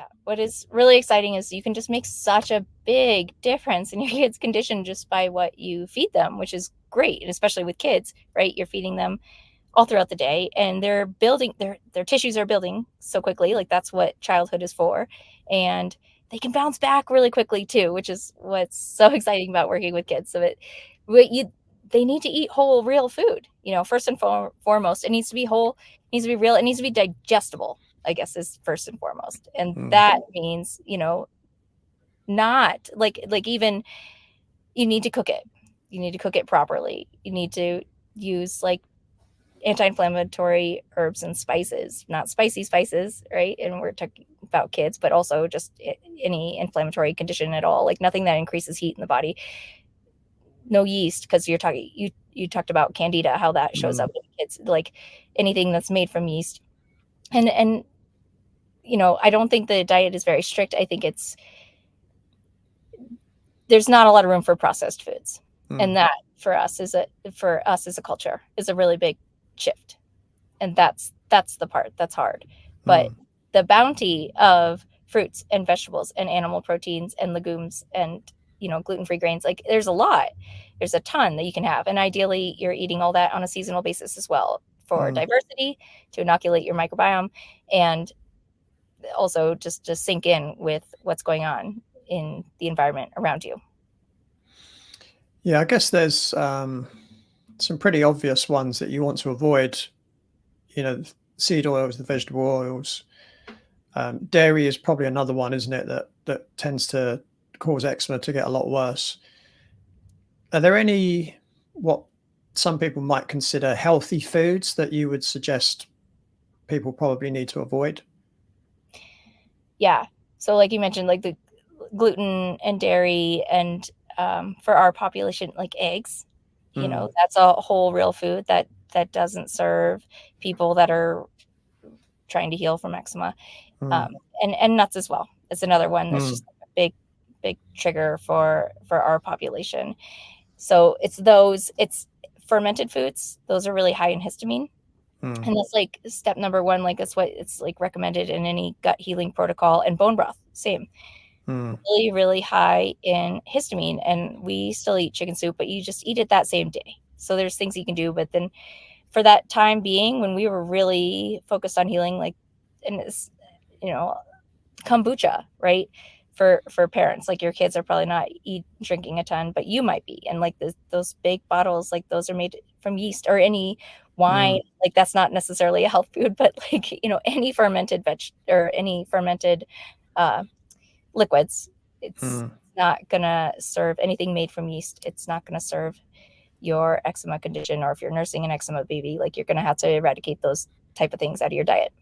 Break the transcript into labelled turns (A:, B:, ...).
A: Yeah. What is really exciting is you can just make such a big difference in your kids' condition just by what you feed them, which is great. And especially with kids, right? You're feeding them all throughout the day and they're building their tissues are building so quickly. Like that's what childhood is for. And they can bounce back really quickly too, which is what's so exciting about working with kids. So they need to eat whole, real food. First and foremost, it needs to be whole, it needs to be real, it needs to be digestible, I guess, is first and foremost. And that means, not like even you need to cook it. You need to cook it properly. You need to use like anti-inflammatory herbs and spices, not spicy spices, right? And we're talking about kids, but also just any inflammatory condition at all, like nothing that increases heat in the body. No yeast, because you talked about candida, how that shows up in kids, like anything that's made from yeast. And I don't think the diet is very strict. I think there's not a lot of room for processed foods. And that for us as a culture is a really big shift. And that's the part that's hard. But the bounty of fruits and vegetables and animal proteins and legumes and gluten-free grains, like there's a ton that you can have. And ideally you're eating all that on a seasonal basis as well for diversity, to inoculate your microbiome, and also just to sink in with what's going on in the environment around you.
B: Yeah, I guess there's some pretty obvious ones that you want to avoid. Seed oils, the vegetable oils. Dairy is probably another one, isn't it, that tends to cause eczema to get a lot worse. Are there any, what some people might consider healthy foods that you would suggest people probably need to avoid?
A: Yeah. So like you mentioned, like the gluten and dairy, and for our population, like eggs, that's a whole real food that doesn't serve people that are trying to heal from eczema. And nuts as well. It's another one that's just a big trigger for our population. So it's fermented foods. Those are really high in histamine. And that's like step number one. Like that's what it's like recommended in any gut healing protocol. And bone broth, same. Really, really high in histamine. And we still eat chicken soup, but you just eat it that same day. So there's things you can do. But then for that time being, when we were really focused on healing, like, and it's, kombucha, right? For parents, like your kids are probably not drinking a ton, but you might be. And like those big bottles, like those are made from yeast. Or any wine, like that's not necessarily a health food, but like, any fermented or any fermented liquids, it's not gonna serve anything made from yeast. It's not gonna serve your eczema condition. Or if you're nursing an eczema baby, like you're gonna have to eradicate those type of things out of your diet.